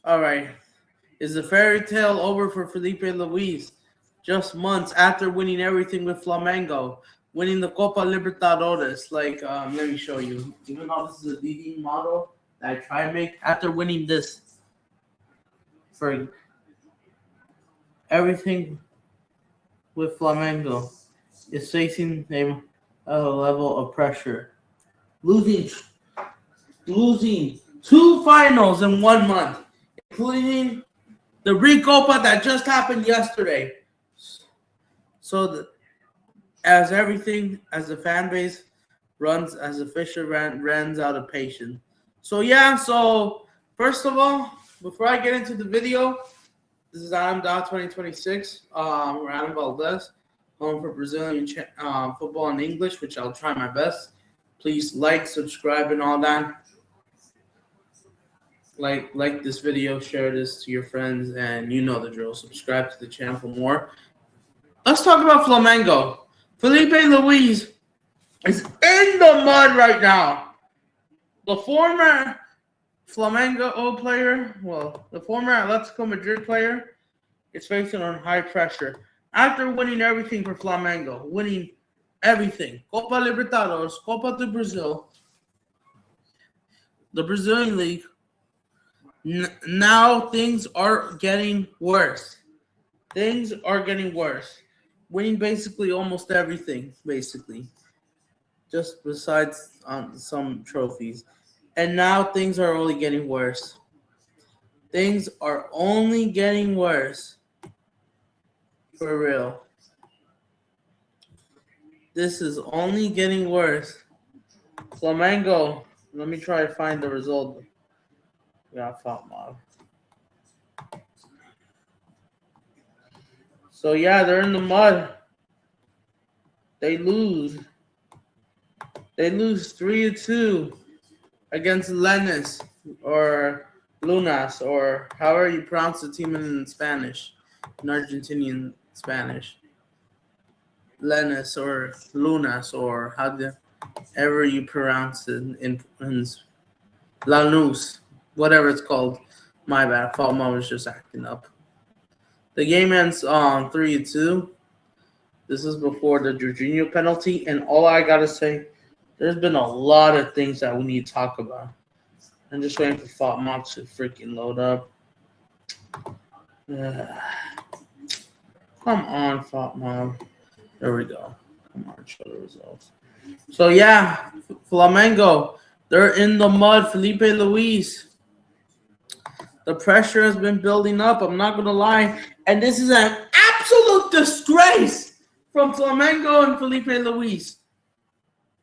All right. Is the fairy tale over for Fiilpe Luis? Just months after winning everything with Flamengo, winning the Copa Libertadores. Like, let me show you. Even though this is a DD model that I try to make, after winning this for everything with Flamengo, is facing a level of pressure. Losing 2 finals in 1 month, including the Recopa that just happened yesterday. So, as the fan base runs, as the Fisher runs out of patience. So first of all, before I get into the video, this is RANNNNT 2026. Random Valdez, home for Brazilian football in English, which I'll try my best. Please like, subscribe, and all that. Like this video, share this to your friends, and you know the drill. Subscribe to the channel for more. Let's talk about Flamengo. Fiilpe Luis is in the mud right now. The former Flamengo player, the former Atletico Madrid player, is facing on high pressure. After winning everything for Flamengo, winning everything, Copa Libertadores, Copa do Brazil, the Brazilian League, now things are getting worse. Things are getting worse. Winning basically almost everything, just besides some trophies. And now things are only getting worse. Things are only getting worse. For real. This is only getting worse. Flamengo, let me try to find the result. Yeah, fault mob. So yeah, they're in the mud. They lose. They lose 3-2 against Lenis or Lunas, or however you pronounce the team in Spanish, in Argentinian Spanish. Lenis or Lunas, or however you pronounce it in Lanús, whatever it's called. My bad. Fault mom was just acting up. The game ends on 3-2. This is before the Jorginho penalty, and all I gotta say, there's been a lot of things that we need to talk about. I'm just waiting for Fault Mob to freaking load up. Come on, Fault Mob. There we go. Come on, show the results. So yeah, Flamengo, they're in the mud. Fiilpe Luis. The pressure has been building up. I'm not gonna lie, and this is an absolute disgrace from Flamengo and Fiilpe Luis.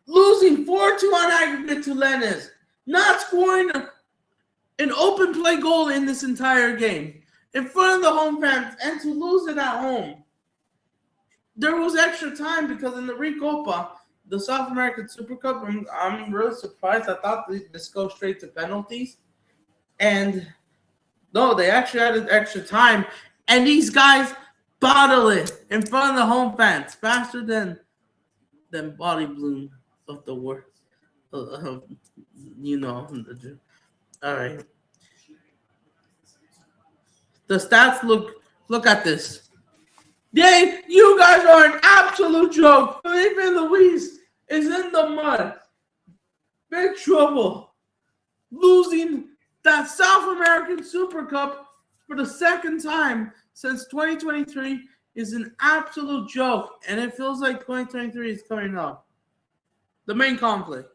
Losing 4-2 on aggregate to Lenis. Not scoring an open play goal in this entire game in front of the home fans, and to lose it at home. There was extra time because in the Recopa, the Southamercan Super Cup, I'm really surprised. I thought this goes straight to penalties. And no, they actually added extra time. And these guys bottle it in front of the home fans faster than body bloom of the world. You know. All right. The stats look at this. Dave, you guys are an absolute joke. Fiilpe Luis is in the mud. Big trouble. Losing that Southamercan Super Cup for the second time since 2023 is an absolute joke. And it feels like 2023 is coming up. The main conflict,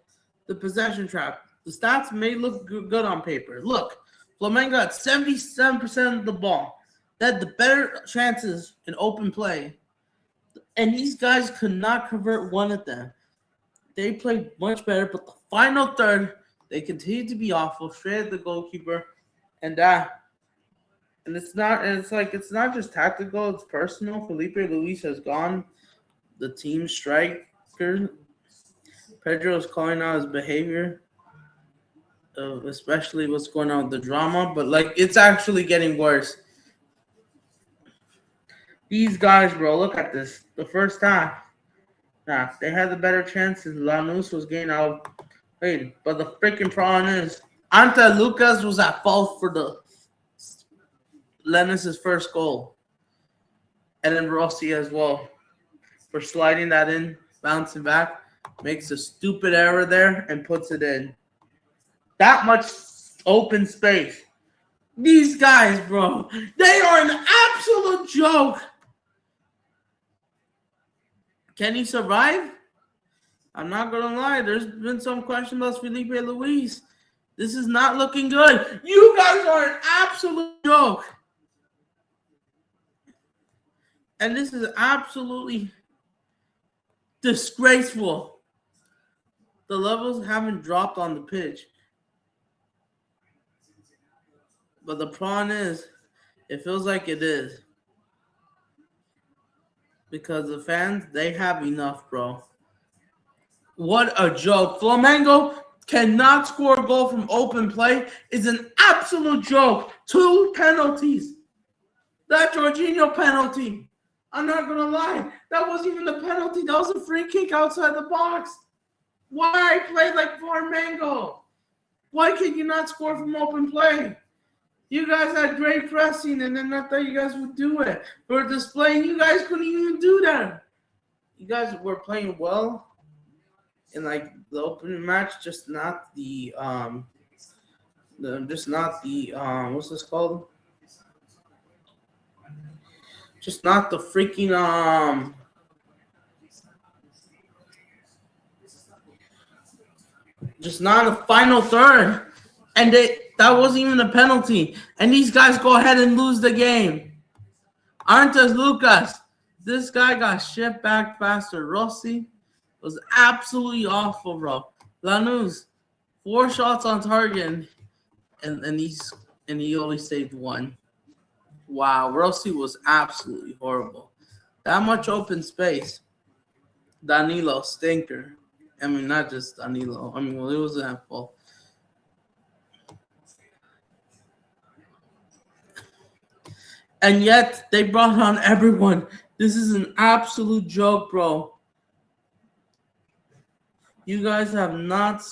the possession trap. The stats may look good on paper. Look, Flamengo had 77% of the ball. They had the better chances in open play. And these guys could not convert one of them. They played much better, but the final third, they continued to be awful, straight at the goalkeeper. And it's not just tactical, it's personal. Fiilpe Luis has gone. The team striker, Pedro, is calling out his behavior. Especially what's going on with the drama, but it's actually getting worse. These guys, bro, look at this. The first half, they had the better chances. Lanús was getting outplayed, but the freaking problem is Ante Lucas was at fault for the Lennis's first goal. And then Rossi as well for sliding that in, bouncing back, makes a stupid error there and puts it in. That much open space. These guys, bro, they are an absolute joke. Can he survive? I'm not going to lie. There's been some question about Fiilpe Luis. This is not looking good. You guys are an absolute joke. And this is absolutely disgraceful. The levels haven't dropped on the pitch. But the problem is, it feels like it is. Because the fans, they have enough, bro. What a joke. Flamengo cannot score a goal from open play. It's an absolute joke. 2 penalties. That Jorginho penalty. I'm not going to lie. That wasn't even a penalty. That was a free kick outside the box. Why play like Flamengo? Why can you not score from open play? You guys had great pressing, and then I thought you guys would do it. For displaying, you guys couldn't even do that. You guys were playing well in like the opening match, just not the what's this called? Just not the freaking just not a final third. And that wasn't even a penalty. And these guys go ahead and lose the game. Arntes Lucas. This guy got shipped back faster. Rossi was absolutely awful, bro. Lanús, 4 shots on target, and he only saved 1. Wow, Rossi was absolutely horrible. That much open space. Danilo, stinker. I mean, not just Danilo. I mean, well, it was at fault. And yet, they brought on everyone. This is an absolute joke, bro. You guys are not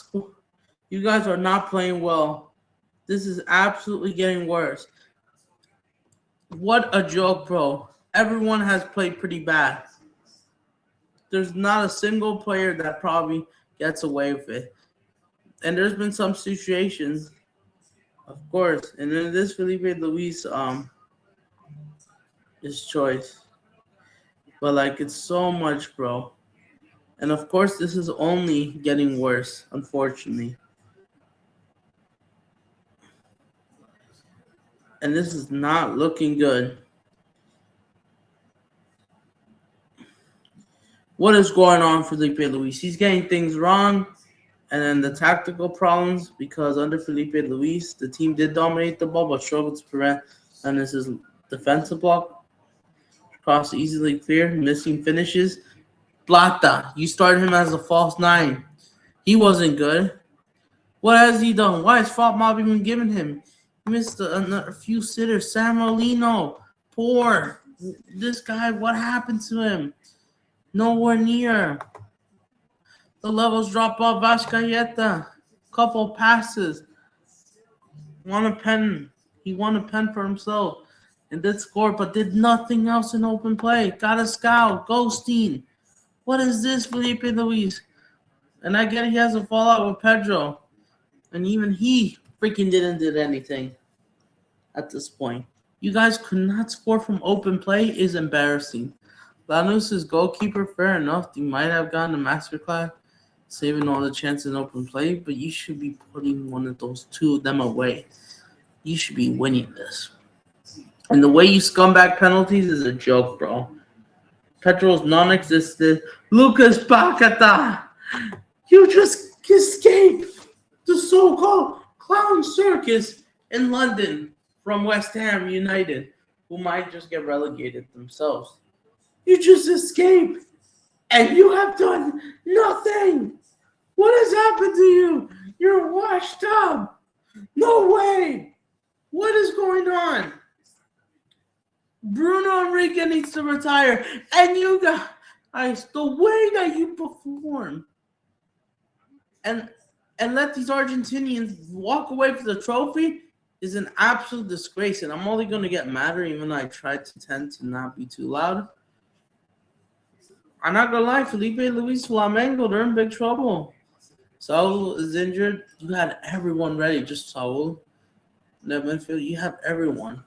playing well. This is absolutely getting worse. What a joke, bro. Everyone has played pretty bad. There's not a single player that probably gets away with it. And there's been some situations, of course. And then this Fiilpe Luis his choice. But like, it's so much, bro. And of course, this is only getting worse, unfortunately. And this is not looking good. What is going on for Fiilpe Luis? He's getting things wrong. And then the tactical problems, because under Fiilpe Luis, the team did dominate the ball, but struggled to prevent. And this is defensive block. Cross easily clear, missing finishes. Plata, you started him as a false 9. He wasn't good. What has he done? Why is fault mob even giving him? He missed a few sitters. San Molino, poor. This guy, what happened to him? Nowhere near. The levels drop off. Vascaeta, couple passes. Won a pen. He won a pen for himself. And did score, but did nothing else in open play. Got a scout. Ghosting. What is this, Fiilpe Luis? And I get he has a fallout with Pedro. And even he freaking didn't do anything at this point. You guys could not score from open play is embarrassing. Lanús' goalkeeper, fair enough. He might have gotten a masterclass, saving all the chances in open play, but you should be putting one of those 2 of them away. You should be winning this. And the way you scumbag penalties is a joke, bro. Pedro's non-existent. Lucas Paquetá, you just escaped the so-called clown circus in London from West Ham United, who might just get relegated themselves. You just escaped, and you have done nothing. What has happened to you? You're washed up. No way. What is going on? Bruno Enrique needs to retire. And you guys, the way that you perform and let these Argentinians walk away with the trophy is an absolute disgrace, and I'm only going to get madder even though I tried to tend to not be too loud. I'm not going to lie, Fiilpe, Luis, Flamengo, they're in big trouble. Saul is injured. You had everyone ready, just Saul. That midfield, you have everyone.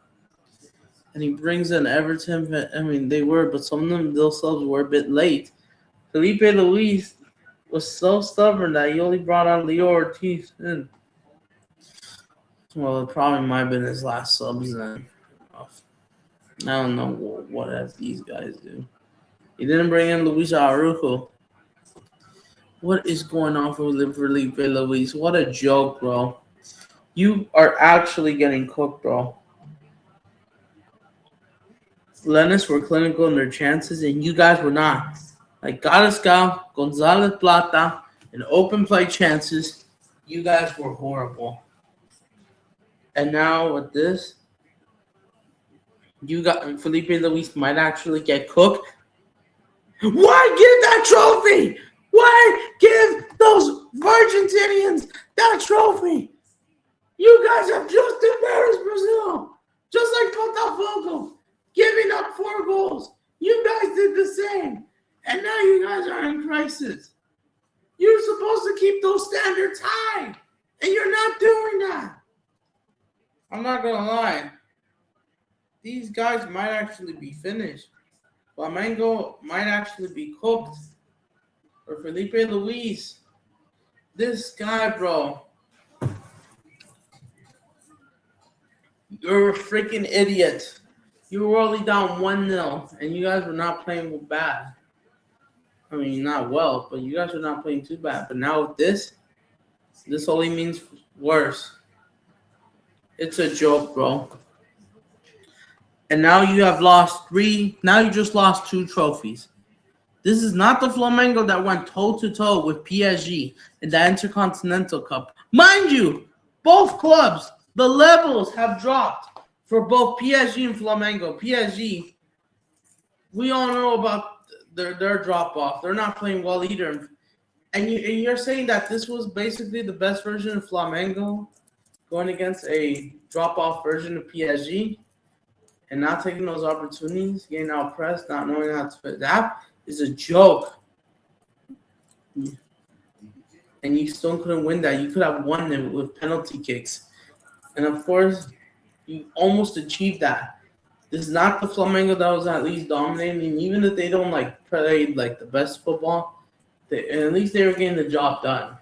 And he brings in Everton. I mean, they were, but some of them themselves were a bit late. Fiilpe Luis was so stubborn that he only brought on Leo Ortiz in. Well, it probably might have been his last subs then. I don't know what these guys do. He didn't bring in Luis Arujo. What is going on for Fiilpe Luis? What a joke, bro. You are actually getting cooked, bro. Lennis were clinical in their chances, and you guys were not. Like Galascal, Gonzalez Plata, and open play chances, you guys were horrible. And now with this, you got Fiilpe Luis might actually get cooked. Why give that trophy? Why give those Argentinians that trophy? You guys have just embarrassed Brazil. Just like Botafogo, giving up 4 goals. You guys did the same. And now you guys are in crisis. You're supposed to keep those standards high. And you're not doing that. I'm not going to lie. These guys might actually be finished. Flamengo might actually be cooked. Or Fiilpe Luis. This guy, bro. You're a freaking idiot. You were only down 1-0, and you guys were not playing bad. I mean, not well, but you guys are not playing too bad. But now with this only means worse. It's a joke, bro. And now you have lost 3. Now you just lost 2 trophies. This is not the Flamengo that went toe-to-toe with PSG in the Intercontinental Cup. Mind you, both clubs, the levels have dropped for both PSG and Flamengo. PSG, we all know about their drop-off. They're not playing well either. And you're saying that this was basically the best version of Flamengo going against a drop-off version of PSG and not taking those opportunities, getting out-pressed, not knowing how to fit. That is a joke. And you still couldn't win that. You could have won it with penalty kicks. And, of course, you almost achieved that. This is not the Flamengo that was at least dominating. Even if they don't, play, the best football, at least they were getting the job done.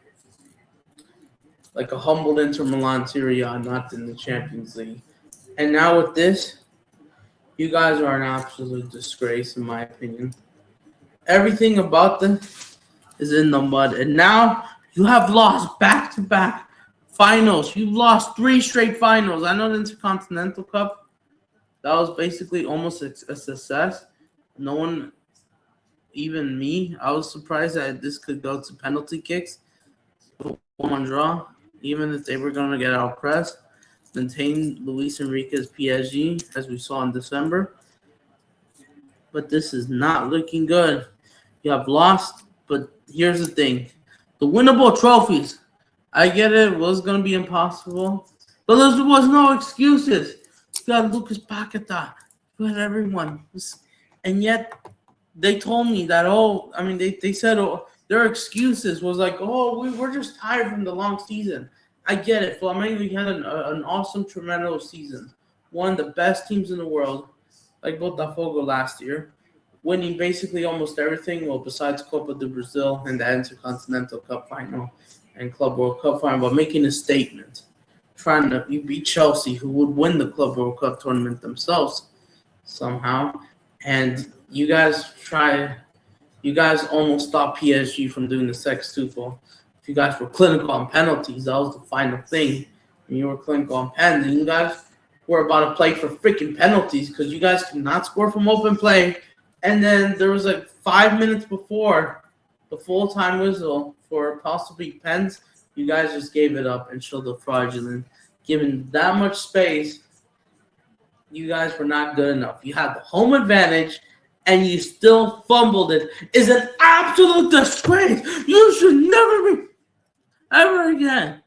Like a humbled Inter Milan Serie A, not in the Champions League. And now with this, you guys are an absolute disgrace, in my opinion. Everything about them is in the mud. And now you have lost back-to-back finals. You've lost 3 straight finals. I know the Intercontinental Cup, that was basically almost a success. No one, even me, I was surprised that this could go to penalty kicks. 1 draw, even if they were going to get out-pressed. Maintain Luis Enrique's PSG, as we saw in December. But this is not looking good. You have lost, but here's the thing. The winnable trophies, I get it was going to be impossible, but there was no excuses. You got Lucas Paqueta. You had everyone. And yet, they told me that, they said their excuses was we're just tired from the long season. I get it. Flamengo had an awesome, tremendous season. One of the best teams in the world, like Botafogo last year, winning basically almost everything, besides Copa do Brazil and the Intercontinental Cup final and Club World Cup final, but making a statement. You beat Chelsea, who would win the Club World Cup tournament themselves somehow. And you guys almost stopped PSG from doing the sextuple. If you guys were clinical on penalties, that was the final thing. When you were clinical on pens, and you guys were about to play for freaking penalties because you guys could not score from open play. And then there was 5 minutes before the full-time whistle for possibly pens, you guys just gave it up and showed the fraudulent. Given that much space, you guys were not good enough. You had the home advantage, and you still fumbled it. It's an absolute disgrace. You should never be ever again.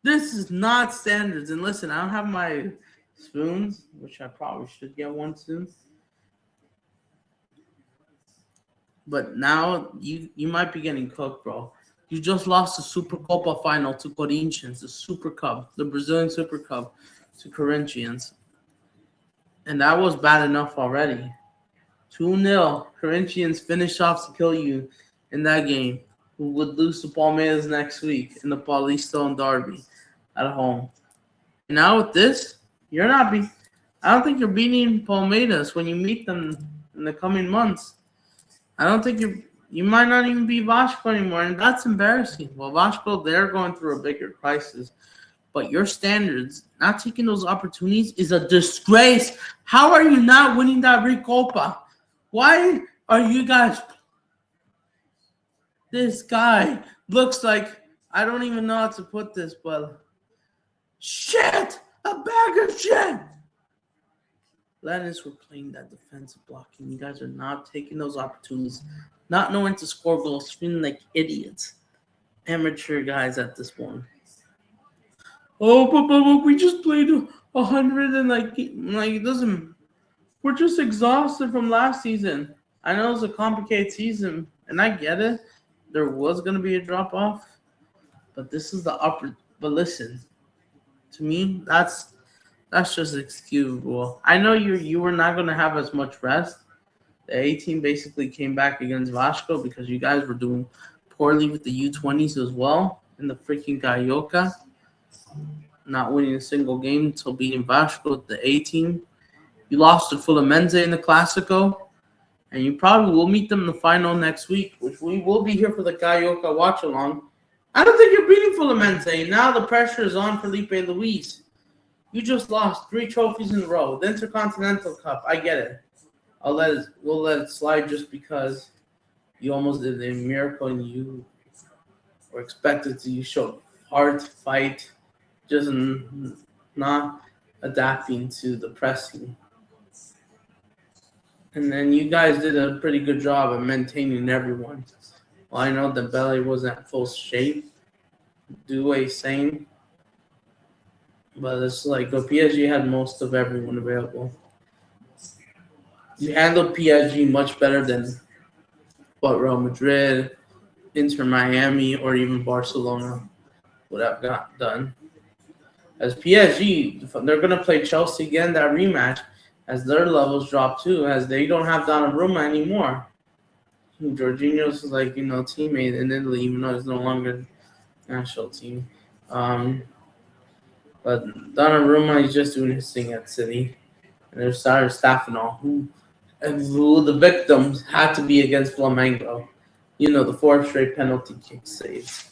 This is not standards. And listen, I don't have my spoons, which I probably should get one soon. But now you might be getting cooked, bro. You just lost the Super Copa final to Corinthians, the Super Cup, the Brazilian Super Cup to Corinthians. And that was bad enough already. 2-0. Corinthians finished off to kill you in that game, who would lose to Palmeiras next week in the Paulista and Derby at home. And now with this, you're not beating. I don't think you're beating Palmeiras when you meet them in the coming months. I don't think you might not even be Vasco anymore, and that's embarrassing. Well, Vasco, they're going through a bigger crisis. But your standards, not taking those opportunities, is a disgrace. How are you not winning that Recopa? Why are you guys... This guy looks like... I don't even know how to put this, but... Shit! A bag of shit! Lannis were playing that defensive blocking. You guys are not taking those opportunities. Not knowing to score goals. Feeling like idiots. Amateur guys at this point. Oh, but we just played 100 and like it doesn't. We're just exhausted from last season. I know it's a complicated season, and I get it. There was gonna be a drop off, but this is the upper. But listen, to me, that's just excusable. I know you were not gonna have as much rest. The A team basically came back against Vasco because you guys were doing poorly with the U20s as well in the freaking Carioca. Not winning a single game until beating Vasco with the A team. You lost to Flamengo in the Clásico, and you probably will meet them in the final next week, which we will be here for the Carioca watch along. I don't think you're beating Flamengo. Now the pressure is on Fiilpe Luis. You just lost 3 trophies in a row. The Intercontinental Cup, I get it. We'll let it slide just because you almost did a miracle and you were expected to. You showed heart, fight, just not adapting to the pressing. And then you guys did a pretty good job of maintaining everyone. Well, I know the belly wasn't at full shape. Due same. But it's like the PSG had most of everyone available. You handled PSG much better than what Real Madrid, Inter Miami, or even Barcelona would have got done. As PSG, they're going to play Chelsea again, that rematch, as their levels drop too, as they don't have Donnarumma anymore. Jorginho's like, teammate in Italy, even though he's no longer national team. But Donnarumma is just doing his thing at City. And their starter staff and all, who the victims had to be against Flamengo. The 4 straight penalty kick saves.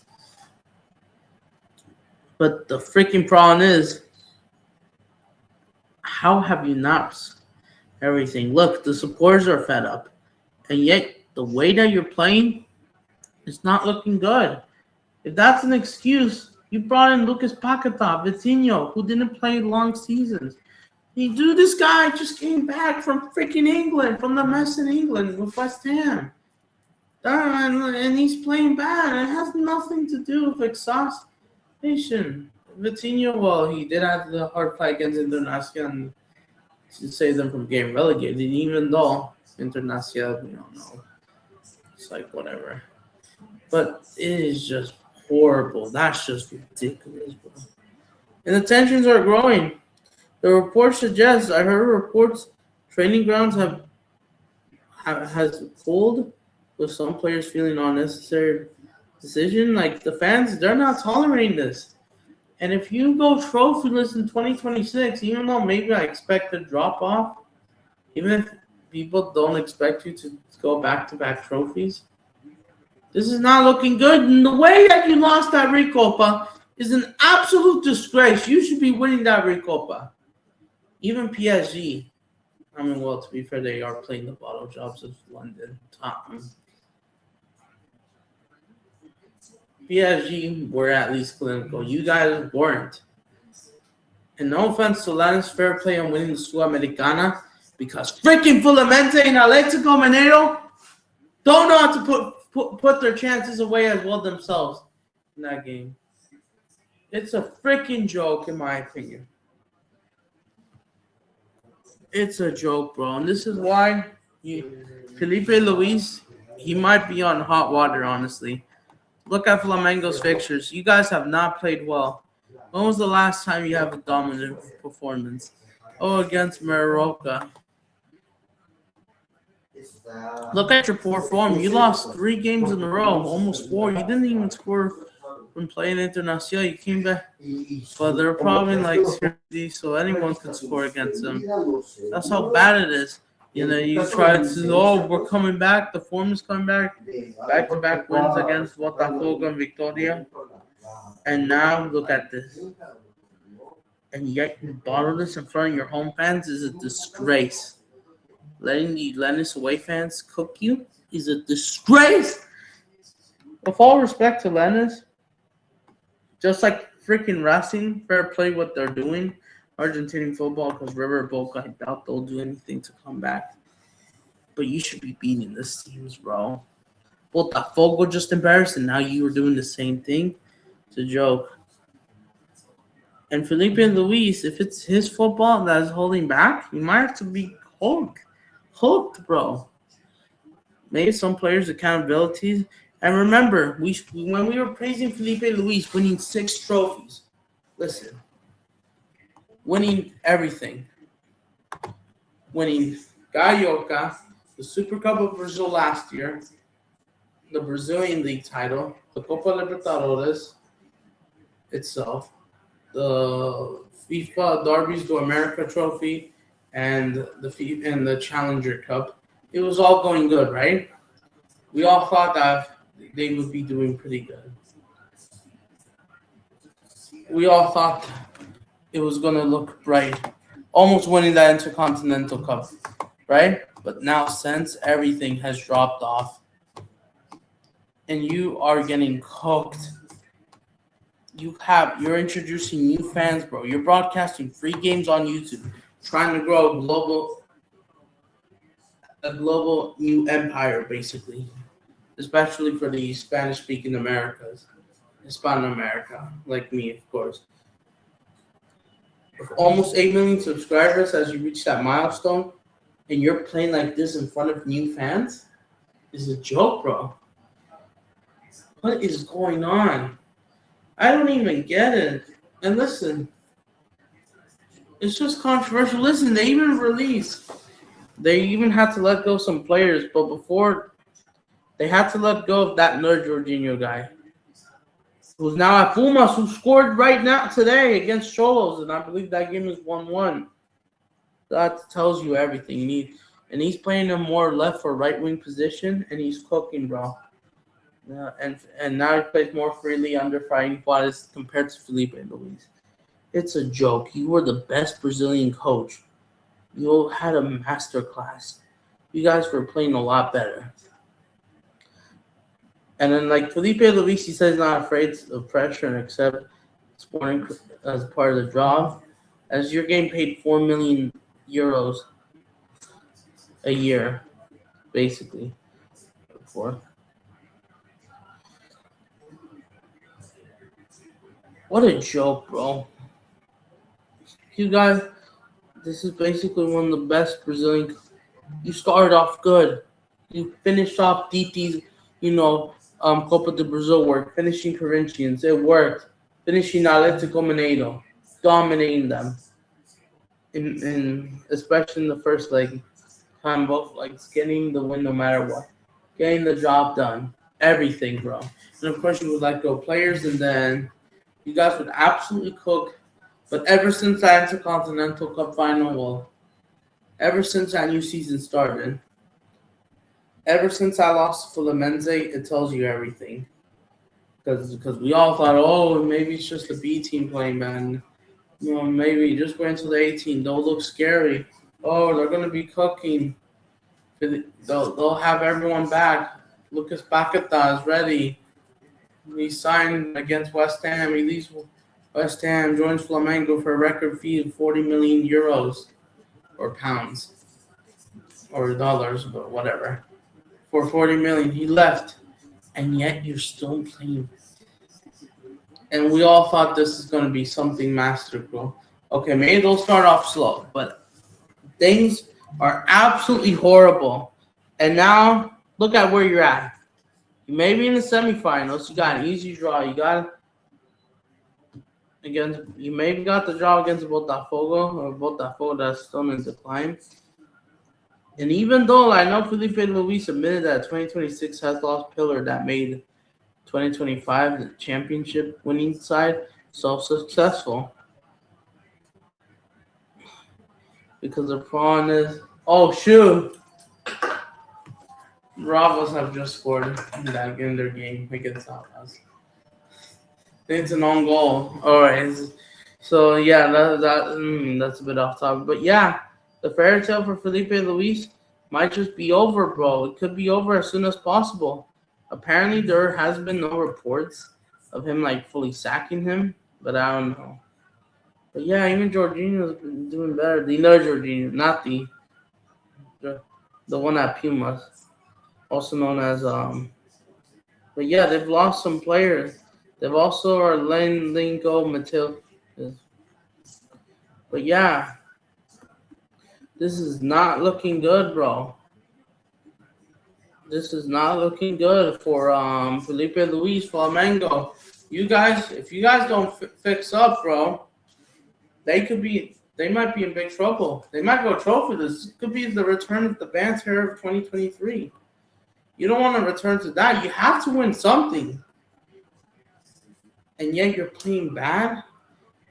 But the freaking problem is, how have you not everything? Look, the supporters are fed up. And yet, the way that you're playing is not looking good. If that's an excuse, you brought in Lucas Paquetá, Vitinho, who didn't play long seasons. This guy just came back from freaking England, from the mess in England with West Ham. And he's playing bad. It has nothing to do with exhaustion. Vitinho, well, he did have the hard fight against Internacional to save them from getting relegated, even though Internacional, we don't know. It's like whatever. But it is just horrible. That's just ridiculous, bro. And the tensions are growing. The report suggests, I heard reports, training grounds has pulled, with some players feeling unnecessary decision. Like the fans, they're not tolerating this. And if you go trophyless in 2026, even though maybe I expect a drop off, even if people don't expect you to go back-to-back trophies, this is not looking good. And the way that you lost that Recopa is an absolute disgrace. You should be winning that Recopa. Even PSG, to be fair, they are playing the bottle jobs of London, Tottenham. PSG were at least clinical. You guys weren't. And no offense to Lannis, fair play on winning the Southamercan, because freaking Flamengo and Atlético Mineiro don't know how to put their chances away as well themselves in that game. It's a freaking joke, in my opinion. It's a joke, bro. And this is why Felipe Luis, he might be on hot water, honestly. Look at Flamengo's fixtures. You guys have not played well. When was the last time you have a dominant performance? Oh, against Maroka. Look at your poor form. You lost 3 games in a row, almost 4. You didn't even score from playing Internacional. You came back, but they're probably like Serie, so anyone could score against them. That's how bad it is. You know, you try to say, oh, we're coming back. The form is coming back. Back-to-back wins against Botafogo and Victoria. And now look at this. And yet you bottle this in front of your home fans is a disgrace. Letting the Lennis away fans cook you is a disgrace. With all respect to Lennis, just like freaking Racing, fair play what they're doing. Argentinian football, because River Boca, I doubt they'll do anything to come back. But you should be beating these teams, bro. Botafogo just embarrassing. Now you were doing the same thing. It's a joke. And Felipe Luis, if it's his football that is holding back, you might have to be hooked, bro. Maybe some players' accountability. And remember, when we were praising Felipe Luis winning 6 trophies, listen, winning everything, winning Carioca, the Super Cup of Brazil last year, the Brazilian League title, the Copa Libertadores itself, the FIFA Derbies to America trophy, and the Challenger Cup. It was all going good, right? We all thought that they would be doing pretty good. We all thought it was going to look bright, almost winning that Intercontinental Cup, right? But now, since everything has dropped off, and you are getting cooked, you're introducing new fans, bro. You're broadcasting free games on YouTube, trying to grow a global new empire, basically, especially for the Spanish-speaking Americas, Hispano-America, like me, of course. With almost 8 million subscribers as you reach that milestone, and you're playing like this in front of new fans, is a joke, bro. What is going on? I don't even get it. And listen, it's just controversial. Listen, they even had to let go of some players, but before they had to let go of that nerd Jorginho guy, who's now at Pumas, who scored right now today against Cholos, and I believe that game is 1-1. That tells you everything. And he's playing a more left or right wing position, and he's cooking, bro. Yeah, and now he plays more freely under Fighting Juarez compared to Felipe Luis. It's a joke. You were the best Brazilian coach. You had a master class. You guys were playing a lot better. And then, like Felipe Luis, he says he's not afraid of pressure and accept scoring as part of the job. As you're getting paid 4 million euros a year, basically. What a joke, bro. You guys, this is basically one of the best Brazilian. You started off good. You finished off DT's, Copa do Brazil work, finishing Corinthians. It worked. Finishing Atlético Mineiro, dominating them. In especially in the first leg, time both legs, getting the win no matter what. Getting the job done. Everything, bro. And of course you would let go players, and then you guys would absolutely cook. But ever since that Intercontinental Cup final, ever since that new season started, ever since I lost to Flamengo, it tells you everything. Because we all thought, oh, maybe it's just a B team playing, man. Maybe just wait until the 18. They'll look scary. Oh, they're going to be cooking. They'll have everyone back. Lucas Paquetá is ready. He signed against West Ham. He leaves West Ham, joins Flamengo for a record fee of 40 million euros or pounds or dollars, but whatever. For 40 million, he left, and yet you're still playing. and we all thought this is going to be something masterful. Okay, maybe they'll start off slow, but things are absolutely horrible. And now, look at where you're at. You may be in the semifinals. You got an easy draw. You maybe got the draw against Botafogo that's still in decline. And even though I know Fiilpe Luis admitted that 2026 has lost pillar that made 2025 the championship winning side so successful. Because the problem is, oh shoot, Bravos have just scored in their game against Atlas. It's an own goal. All right. So yeah, that's a bit off topic, but yeah, the fairy tale for Fiilpe Luis might just be over, bro. It could be over as soon as possible. Apparently, there has been no reports of him like fully sacking him, but I don't know. But yeah, even Jorginho's been doing better. The other Jorginho, not the one at Pumas, also known as But yeah, they've lost some players. They've also are letting go Matil. But yeah, this is not looking good, bro. This is not looking good for Fiilpe Luis Flamengo. You guys, if you guys don't fix up, bro, they might be in big trouble. They might go trophy. This could be the return of the banter of 2023. You don't want to return to that. You have to win something. And yet you're playing bad.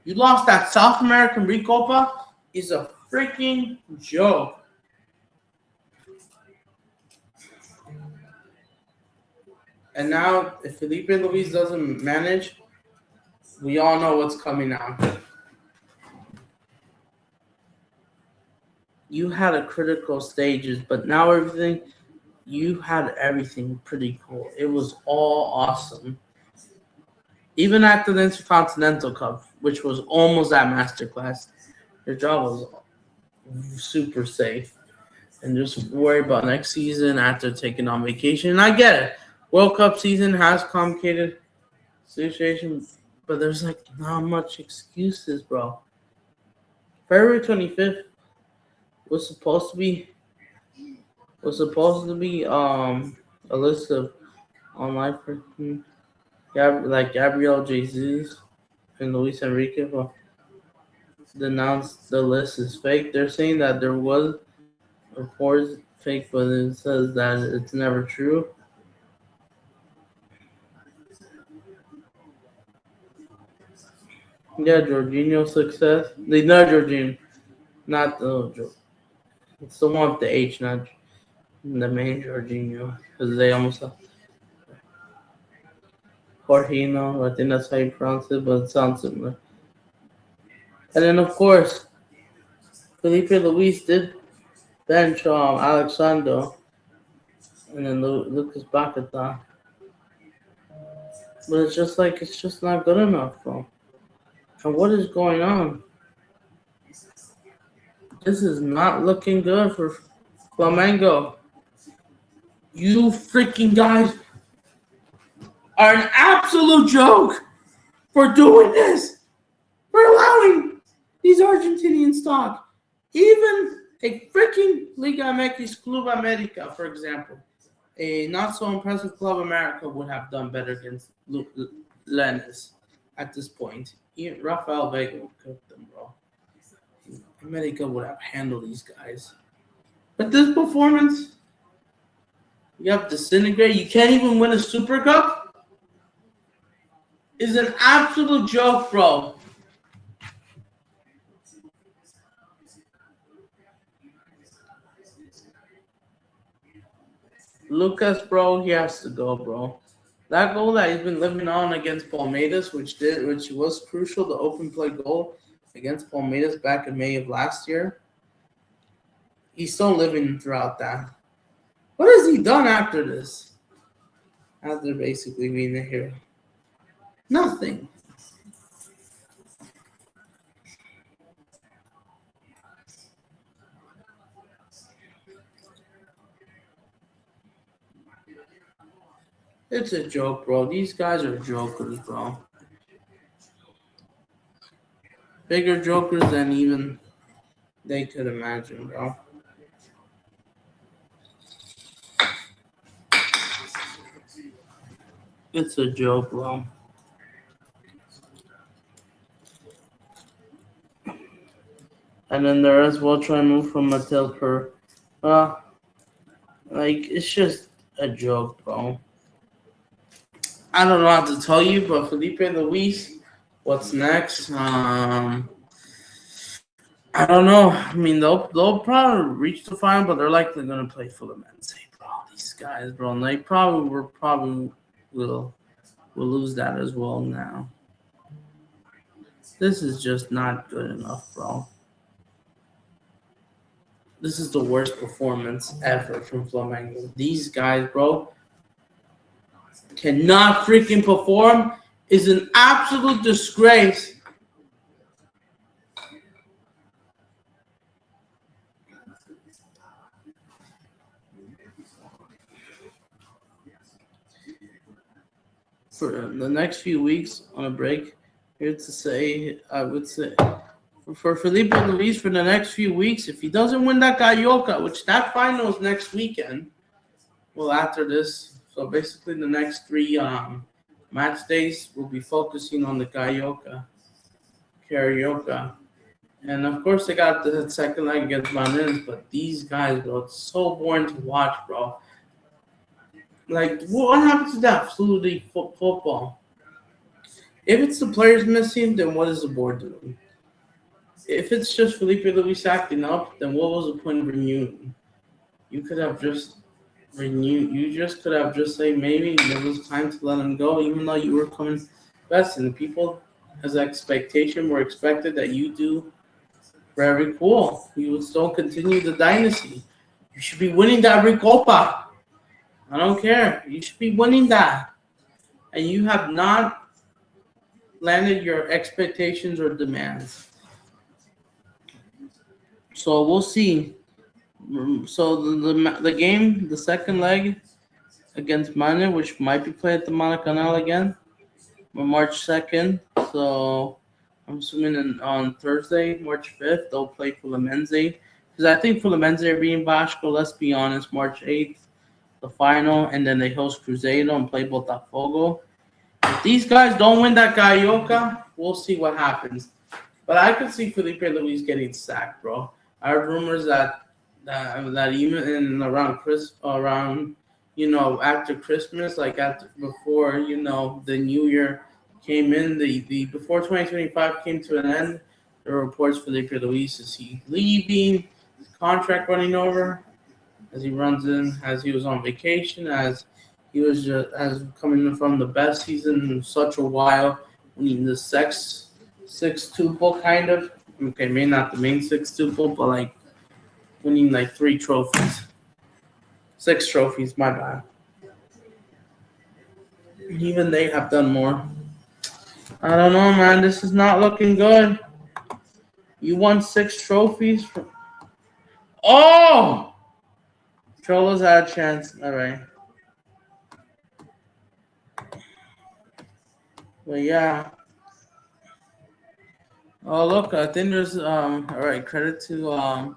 You lost that Southamercan Recopa. Is a freaking joke. And now, if Fiilpe Luis doesn't manage, we all know what's coming out. You had a critical stages, but now you had everything pretty cool. It was all awesome. Even after the Intercontinental Cup, which was almost that masterclass, your job was super safe. And just worry about next season after taking on vacation. And I get it. World Cup season has complicated situation, but there's like not much excuses, bro. February 25th was supposed to be a list of online person like Gabriel Jesus and Luis Enrique denounced the list is fake. They're saying that there was reports fake, but it says that it's never true. Yeah, Jorginho's success. They know Jorginho, not the. It's the one with the H, not the main Jorginho, because they almost have Jorginho. I think that's how you pronounce it, but it sounds similar. And then, of course, Fiilpe Luis did bench Alexandro, and then Lucas Bacata. But it's just not good enough, bro. And what is going on? This is not looking good for Flamengo. You freaking guys are an absolute joke for doing this. For allowing these Argentinians talk. Even a freaking Liga MX Club America, for example, a not so impressive Club America would have done better against Lannis at this point. Even Rafael Vega would cook them, bro. America would have handled these guys. But this performance, you have disintegrate. You can't even win a Super Cup. Is an absolute joke, bro. Lucas, bro, he has to go, bro. That goal that he's been living on against Palmeiras, which was crucial, the open play goal against Palmeiras back in May of last year. He's still living throughout that. What has he done after this? After basically being a hero? Nothing. It's a joke, bro. These guys are jokers, bro. bigger jokers than even they could imagine, bro. It's a joke, bro. And then the rest will try and move from Mattel per. Like, it's just a joke, bro. I don't know how to tell you, but Fiilpe Luis, what's next? I don't know. I mean, they'll probably reach the final, but they're likely gonna play Flamengo, bro. These guys, bro, and they probably will lose that as well now. This is just not good enough, bro. This is the worst performance ever from Flamengo. These guys, bro, cannot freaking perform. Is an absolute disgrace. For the next few weeks on a break, here to say, I would say, for Fiilpe Luis for the next few weeks, if he doesn't win that Carioca, which that final is next weekend, well, after this, so basically the next 3 match days, we'll be focusing on the Carioca. And of course, they got the second leg against RANNNNT, but these guys, bro, it's so boring to watch, bro. Like, what happens to that fluidity football? If it's the players missing, then what is the board doing? If it's just Fiilpe Luis acting up, then what was the point of renewing? You could have just renewed. You just could have just said maybe it was time to let him go, even though you were coming best. And people, as expectation, were expected that you do very cool. You would still continue the dynasty. You should be winning that Recopa. I don't care. You should be winning that. And you have not landed your expectations or demands. So we'll see. So the game, the second leg against Mane, which might be played at the Maracanã again, on March 2nd. So I'm assuming on Thursday, March 5th, they'll play Flamengo. Because I think Flamengo are being Vasco, let's be honest, March 8th, the final, and then they host Cruzeiro and play Botafogo. If these guys don't win that Carioca, we'll see what happens. But I could see Fiilpe Luis getting sacked, bro. I heard rumors that even in around after Christmas, like before the New Year came in, the before 2025 came to an end, there were reports Fiilpe Luis is he leaving, his contract running over, as he runs in, as he was on vacation, as he was just as coming from the best season in such a while, winning the six-tuple kind of. Okay, maybe not the main six-tuple, but like winning like 3 trophies. 6 trophies, my bad. Even they have done more. I don't know, man. This is not looking good. You won 6 trophies. Oh! Cholos had a chance. All right. But yeah. Oh, look. I think there's all right. Credit to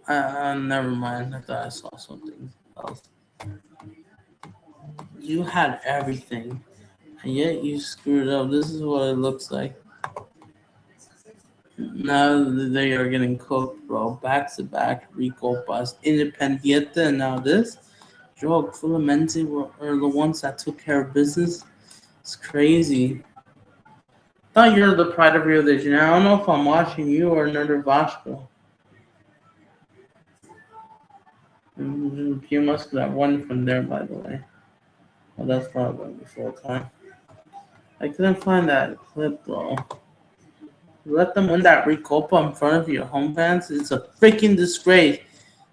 never mind. I thought I saw something else. You had everything, and yet you screwed up. This is what it looks like. Now they are getting cooked, bro. Back to back Recopas, Independiente, and now this. Joke, Flamengo are the ones that took care of business. It's crazy. I thought you're the pride of Rio de Janeiro. I don't know if I'm watching you or another Vasco. You must have won from there, by the way. Well, that's probably before time. I couldn't find that clip, though. Let them win that Recopa in front of your home fans. It's a freaking disgrace.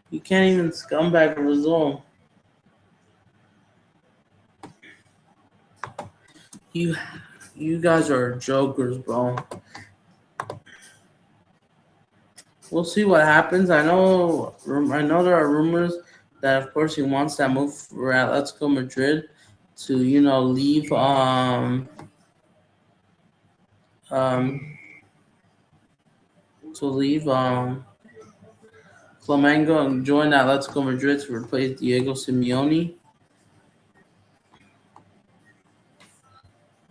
You can't even scumbag a result. You guys are jokers, bro. We'll see what happens. I know there are rumors that, of course, he wants that move for Atletico Madrid to, leave um, to leave Flamengo and join Atletico Madrid to replace Diego Simeone.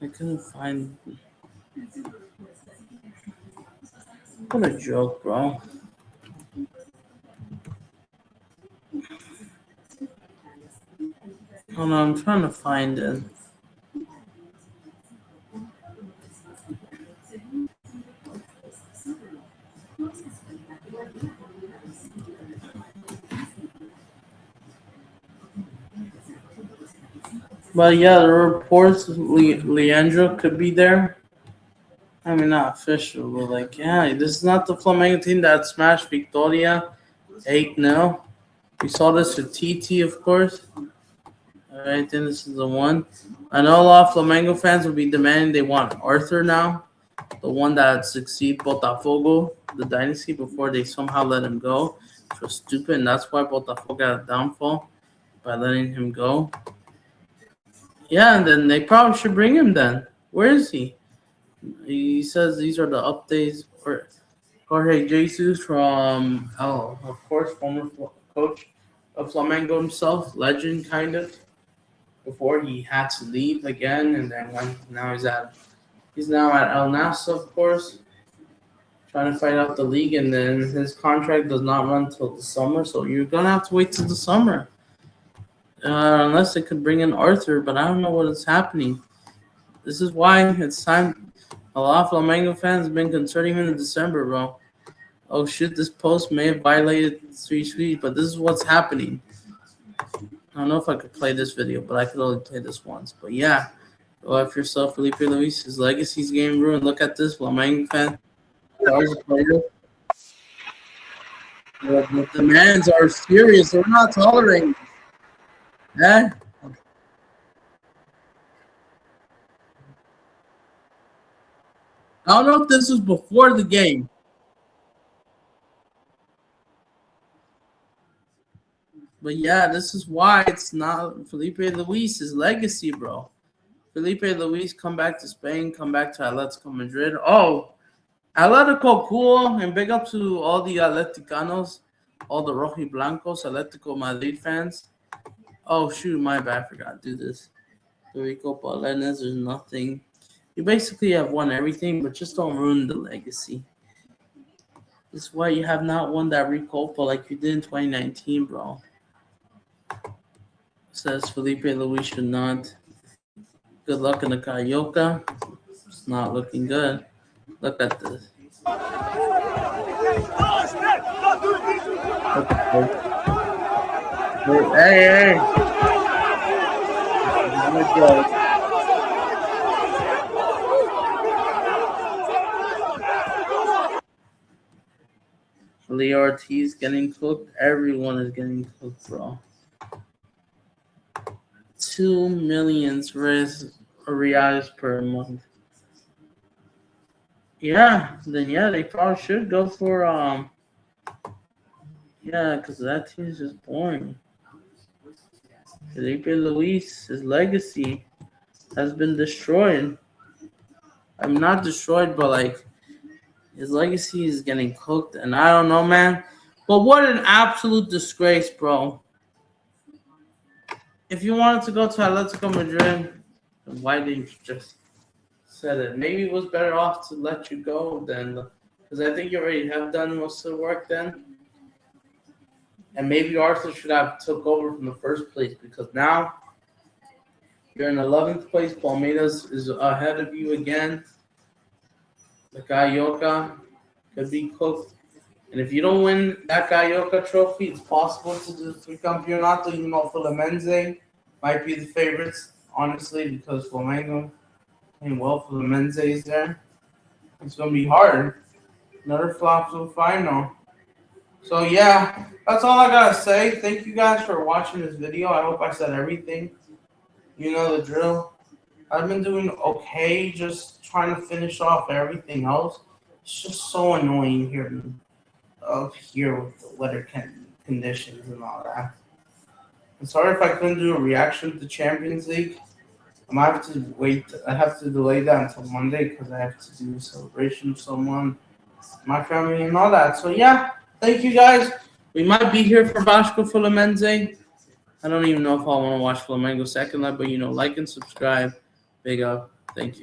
I couldn't find. What a joke, bro. Hold on, I'm trying to find it. But yeah, the reports Leandro could be there. I mean, not official, but like, yeah, this is not the Flamengo team that smashed Victoria 8-0. We saw this with TT, of course. I think this is the one. I know a lot of Flamengo fans will be demanding they want Arthur now, the one that succeeded Botafogo, the dynasty, before they somehow let him go, which was stupid, and that's why Botafogo got a downfall by letting him go. Yeah, and then they probably should bring him then. Where is he? He says these are the updates for Jorge Jesus from, of course, former coach of Flamengo himself, legend kind of, before he had to leave again, and then he's now at El Nassr, of course, trying to fight out the league, and then his contract does not run till the summer, so you're gonna have to wait till the summer. Unless they could bring in Arthur, but I don't know what is happening. This is why it's time. A lot of Flamengo fans have been concerning him in December, bro. Oh shit, this post may have violated 3 Sweet, but this is what's happening. I don't know if I could play this video, but I could only play this once. But yeah, go after yourself, Fiilpe Luis. His legacy's getting ruined. Look at this, Flamengo fan. The demands are serious. We're not tolerating. Yeah. I don't know if this was before the game. But yeah, this is why it's not Fiilpe Luis's legacy, bro. Fiilpe Luis come back to Spain, come back to Atletico Madrid. Oh, Atletico cool, and big up to all the Atleticanos, all the Rojiblancos, Atletico Madrid fans. Oh shoot, my bad, I forgot to do this. The Recopa there's nothing. You basically have won everything, but just don't ruin the legacy. This is why you have not won that Recopa like you did in 2019, bro. Says Fiilpe Luis should not. Good luck in the Carioca. It's not looking good. Look at this. Hey. Leo Ortiz getting cooked. Everyone is getting cooked, bro. 2 million reais per month. Yeah, then yeah, they probably should go for yeah, because that team is just boring. Fiilpe Luis, his legacy has been destroyed. I'm not destroyed, but like his legacy is getting cooked, and I don't know, man. But what an absolute disgrace, bro. If you wanted to go to Atletico Madrid, then why didn't you just said it? Maybe it was better off to let you go than, because I think you already have done most of the work then. And maybe Arthur should have took over from the first place, because now you're in 11th place. Palmeiras is ahead of you again. The Carioca could be cooked. And if you don't win that Carioca trophy, it's possible to do the Tricampeonato, even though Fluminense might be the favorites, honestly, because Flamengo playing well for the Menzies there. It's going to be hard. Another flop to the final. So, yeah, that's all I got to say. Thank you guys for watching this video. I hope I said everything. You know the drill. I've been doing okay, just trying to finish off everything else. It's just so annoying here with the weather conditions and all that. I'm sorry if I couldn't do a reaction to Champions League. I might have to wait. I have to delay that until Monday because I have to do a celebration of someone, my family, and all that. So yeah, thank you guys. We might be here for Vasco Flamengo. I don't even know if I want to watch Flamengo second leg, but like and subscribe. Big up. Thank you.